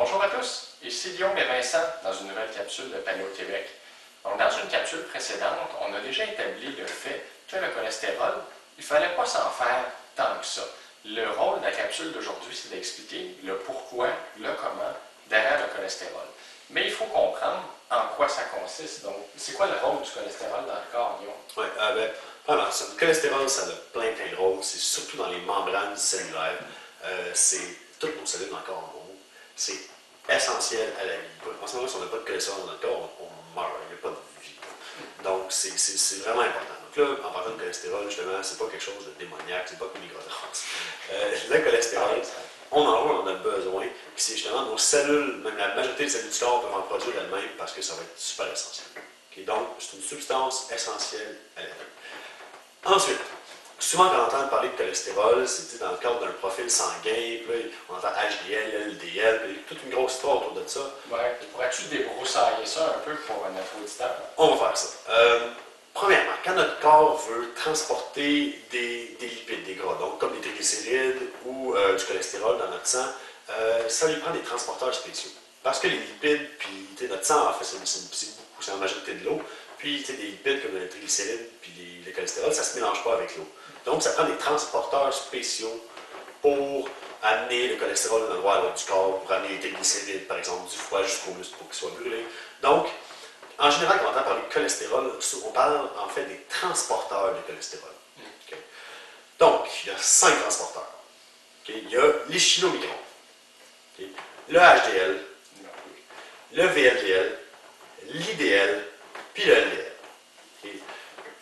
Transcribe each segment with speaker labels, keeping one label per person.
Speaker 1: Bonjour à tous, ici Guillaume et Vincent dans une nouvelle capsule de Paleo Québec. Donc, dans une capsule précédente, on a déjà établi le fait que le cholestérol, il ne fallait pas s'en faire tant que ça. Le rôle de la capsule d'aujourd'hui, c'est d'expliquer le pourquoi, le comment derrière le cholestérol. Mais il faut comprendre en quoi ça consiste. Donc, c'est quoi le rôle du cholestérol dans le corps, Guillaume?
Speaker 2: Oui, voilà, le cholestérol, ça a plein de rôles. C'est surtout dans les membranes cellulaires. C'est toutes nos cellules dans le corps en gros. C'est essentiel à la vie. En ce moment, si on n'a pas de cholestérol dans le corps, on meurt. Il n'y a pas de vie. Donc, c'est vraiment important. Donc là, en parlant de cholestérol, justement, c'est pas quelque chose de démoniaque, c'est pas comme les gros le cholestérol, on en a besoin. Puis c'est justement nos cellules, même la majorité des cellules du corps peuvent en produire elles-mêmes parce que ça va être super essentiel. Okay? Donc, c'est une substance essentielle à la vie. Ensuite, souvent quand on entend parler de cholestérol, c'est dans le cadre d'un profil sanguin, puis là, on entend HDL, LDL, puis toute une grosse histoire autour de ça.
Speaker 1: Ouais, pourrais-tu débroussailler ça un peu pour notre auditeur?
Speaker 2: On va faire ça. Premièrement, quand notre corps veut transporter des lipides, des gras, donc comme des triglycérides ou du cholestérol dans notre sang, ça lui prend des transporteurs spéciaux. Parce que les lipides, puis notre sang, en fait, c'est beaucoup, c'est en majorité de l'eau, puis des lipides comme les triglycérides, puis le cholestérol, ça ne se mélange pas avec l'eau. Donc, ça prend des transporteurs spéciaux pour amener le cholestérol dans l'endroit du corps, pour amener les triglycérides, par exemple, du foie jusqu'au muscle pour qu'il soit brûlé. Donc, en général, quand on entend parler de cholestérol, on parle en fait des transporteurs de cholestérol. Okay? Donc, il y a 5 transporteurs. Okay? Il y a les chylomicrons, okay? Le HDL, le VLDL, l'IDL, puis le LDL. Okay?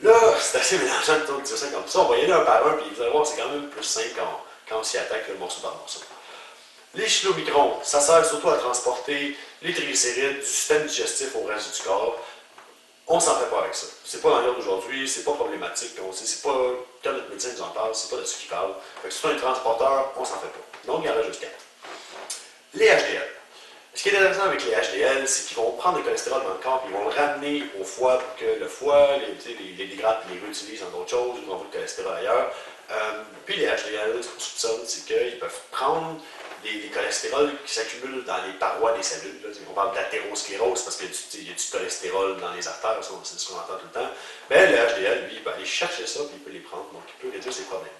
Speaker 2: Là, c'est assez mélangeant de dire ça comme ça. On va y aller un par un, puis vous allez voir, c'est quand même plus simple quand on s'y attaque le morceau par morceau. Les chylomicrons, ça sert surtout à transporter les triglycérides du système digestif au reste du corps. On s'en fait pas avec ça. C'est pas dans l'heure d'aujourd'hui, c'est pas problématique. C'est pas, quand notre médecin nous en parle, c'est pas de ce qu'il parle. Fait que si c'est un transporteur, on s'en fait pas. Donc, il y en a juste 4. Les HDL. Ce qui est intéressant avec les HDL, c'est qu'ils vont prendre le cholestérol dans le corps et ils vont le ramener au foie pour que le foie les dégrade et les réutilise dans d'autres choses ou envoie le cholestérol ailleurs. Puis les HDL, ce qu'on soupçonne, c'est qu'ils peuvent prendre des cholestérols qui s'accumulent dans les parois des cellules. Là. On parle d'athérosclérose parce qu'il y a du cholestérol dans les artères, c'est ce qu'on entend tout le temps. Mais le HDL, lui, il peut aller chercher ça et il peut les prendre, donc il peut réduire ses problèmes.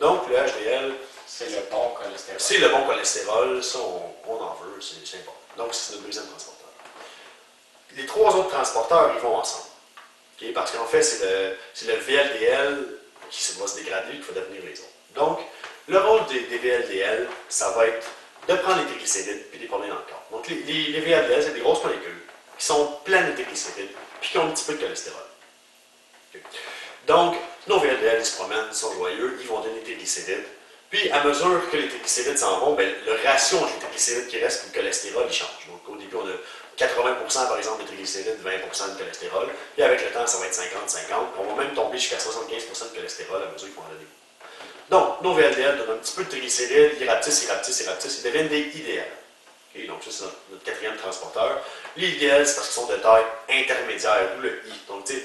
Speaker 2: Donc le HDL,
Speaker 1: c'est le bon cholestérol.
Speaker 2: C'est le bon cholestérol, ça on en veut, c'est important. Donc c'est notre deuxième transporteur. Les 3 autres transporteurs, ils vont ensemble. Okay? Parce qu'en fait, c'est le VLDL qui va se dégrader et qui va devenir les autres. Donc, le rôle des VLDL, ça va être de prendre les triglycérides et de les prendre dans le corps. Donc, les VLDL, c'est des grosses molécules qui sont pleines de triglycérides puis qui ont un petit peu de cholestérol. Okay. Donc, nos VLDL, ils se promènent, ils sont joyeux, ils vont donner des triglycérides. Puis, à mesure que les triglycérides s'en vont, ben, le ratio entre les triglycérides qui restent et le cholestérol, il change. Donc, au début, on a 80% par exemple de triglycérides, 20% de cholestérol. Puis, avec le temps, ça va être 50-50. On va même tomber jusqu'à 75% de cholestérol à mesure qu'ils vont en donner. Donc, nos VLDL donnent un petit peu de triglycérides, ils rapetissent, ils deviennent des IDL. Okay, donc, ça, c'est notre 4e transporteur. Les IDL, c'est parce qu'ils sont de taille intermédiaire, ou le I. Donc, tu sais,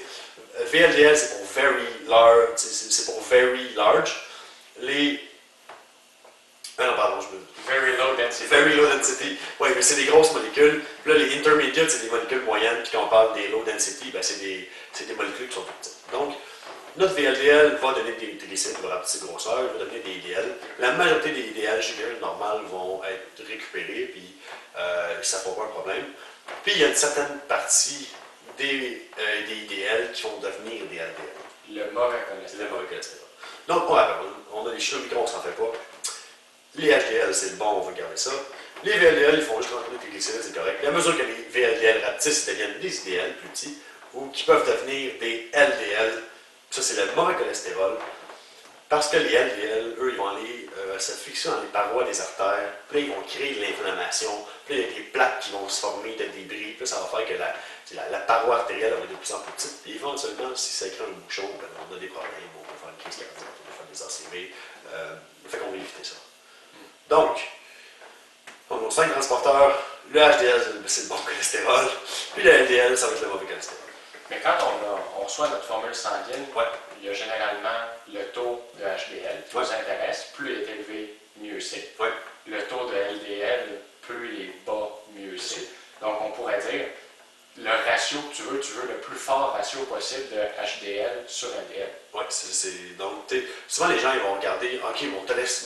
Speaker 2: VLDL, c'est pour very large, c'est pour very large. Les. Non, pardon, je me.
Speaker 1: Very low density.
Speaker 2: Very low density. Oui, mais c'est des grosses molécules. Puis là, les intermediate, c'est des molécules moyennes. Puis quand on parle des low density, ben, c'est des molécules qui sont plus petites. Donc, notre VLDL va donner des triglycérides de petite grosseur, il va donner des IDL. La majorité des IDL chez quelqu'un normal vont être récupérés, puis ça ne pose pas un problème. Puis il y a une certaine partie des IDL qui vont devenir des LDL.
Speaker 1: Le mauvais cholestérol.
Speaker 2: Le mauvais cholestérol. Donc, on a les chylomicrons, on ne s'en fait pas. Les HDL, c'est le bon, on va garder ça. Les VLDL, ils font juste rentrer des triglycérides, c'est correct. Et à mesure que les VLDL rapetissent, ils deviennent des IDL plus petits, ou qui peuvent devenir des LDL. Ça, c'est le mauvais cholestérol. Parce que les LDL, eux, ils vont aller se fixer dans les parois des artères. Puis là, ils vont créer de l'inflammation. Puis là, il y a des plaques qui vont se former, des débris. Puis là, ça va faire que la paroi artérielle va être de plus en plus petite. Puis éventuellement, si ça crée un bouchon, ben, on a des problèmes. On peut faire une crise cardiaque, on peut faire des ACV. Fait qu'on va éviter ça. Donc, on a 5 transporteurs. Le HDL, c'est le bon cholestérol. Puis le LDL, ça va être le mauvais cholestérol.
Speaker 1: Mais quand on reçoit notre formule sanguine, il y a généralement le taux de HDL qui nous intéresse. Plus il est élevé, mieux c'est. Le taux de LDL, plus les bas, mieux c'est. Donc, on pourrait dire, le ratio que tu veux le plus fort ratio possible de HDL sur LDL.
Speaker 2: Oui, donc, souvent les gens ils vont regarder, OK,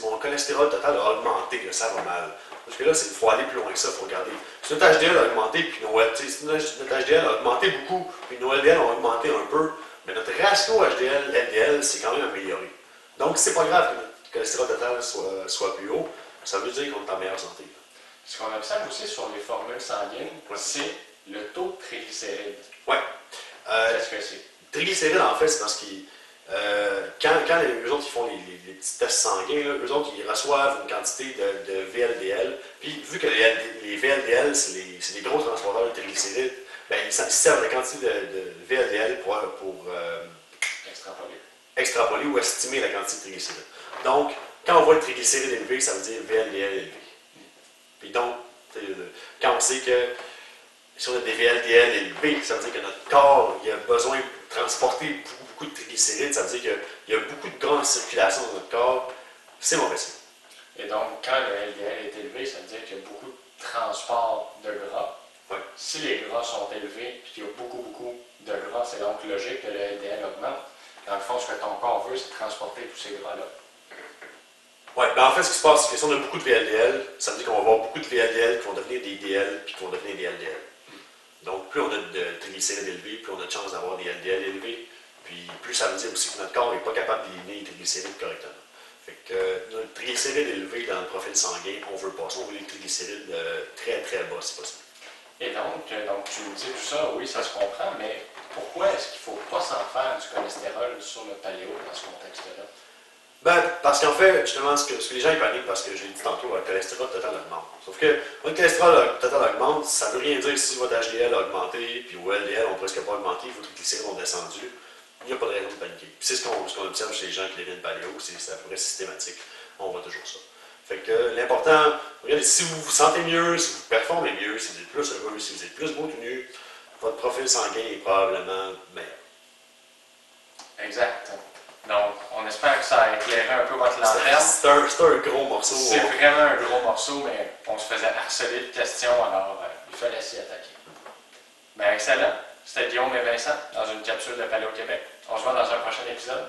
Speaker 2: mon cholestérol total a augmenté, là, ça va mal. Parce que là, il faut aller plus loin que ça, il faut regarder. Si notre HDL a augmenté, puis si notre HDL a augmenté beaucoup, puis nos LDL ont augmenté un peu, mais notre ratio HDL-LDL, c'est quand même amélioré. Donc, c'est pas grave que notre cholestérol total soit plus haut, ça veut dire qu'on est en meilleure santé.
Speaker 1: Ce qu'on observe aussi sur les formules sanguines, c'est le taux de triglycérides.
Speaker 2: Oui.
Speaker 1: Qu'est-ce que c'est?
Speaker 2: Triglycérides, en fait, c'est parce qu'ils. Quand eux autres ils font les petits tests sanguins, là, eux autres ils reçoivent une quantité de VLDL. Puis vu que les VLDL, c'est des gros transporteurs de triglycérides, ben, ils servent la quantité de VLDL pour extrapoler ou estimer la quantité de triglycérides. Donc, quand on voit le triglycéride élevé, ça veut dire VLDL élevé. Puis donc, quand on sait que si on a des VLDL élevés, ça veut dire que notre corps il a besoin de transporter beaucoup de triglycérides, ça veut dire qu'il y a beaucoup de gras en circulation dans notre corps, c'est mauvais signe.
Speaker 1: Et donc, quand le LDL est élevé, ça veut dire qu'il y a beaucoup de transport de gras.
Speaker 2: Ouais.
Speaker 1: Si les gras sont élevés et qu'il y a beaucoup de gras, c'est donc logique que le LDL augmente. Dans le fond, ce que ton corps veut, c'est transporter tous ces gras-là.
Speaker 2: Oui, ben en fait, ce qui se passe, c'est que si on a beaucoup de VLDL, ça veut dire qu'on va avoir beaucoup de VLDL qui vont devenir des DL puis qui vont devenir des LDL. Donc, plus on a de triglycérides élevés, plus on a de chances d'avoir des LDL élevés. Puis, plus ça veut dire aussi que notre corps n'est pas capable d'éliminer les triglycérides correctement. Fait que notre triglycérides élevés dans le profil sanguin, on veut pas ça. On veut les triglycérides très très bas, si possible.
Speaker 1: Et donc, tu me dis tout ça, oui, ça se comprend, mais pourquoi est-ce qu'il ne faut pas s'en faire du cholestérol sur le paléo dans ce contexte-là?
Speaker 2: Ben, parce qu'en fait, justement, ce que les gens ils paniquent, parce que j'ai dit tantôt, le cholestérol total augmente. Sauf que votre cholestérol total augmente, ça ne veut rien dire si votre HDL a augmenté, puis vos LDL n'ont presque pas augmenté, vos triglycérides ont descendu. Il n'y a pas de raison de paniquer. Puis c'est ce qu'on observe chez les gens qui deviennent paléo, c'est à peu près systématique. On voit toujours ça. Fait que l'important, regardez, si vous vous sentez mieux, si vous performez mieux, si vous êtes plus heureux, si vous êtes plus beau tenu, votre profil sanguin est probablement meilleur.
Speaker 1: Exact. Donc, on espère que ça a éclairé un peu votre lanterne.
Speaker 2: C'est un gros morceau.
Speaker 1: C'est vraiment un gros morceau, mais on se faisait harceler de questions, alors il fallait s'y attaquer. Ben excellent. C'était Guillaume et Vincent dans une capsule de Paléo Québec. On se voit dans un prochain épisode.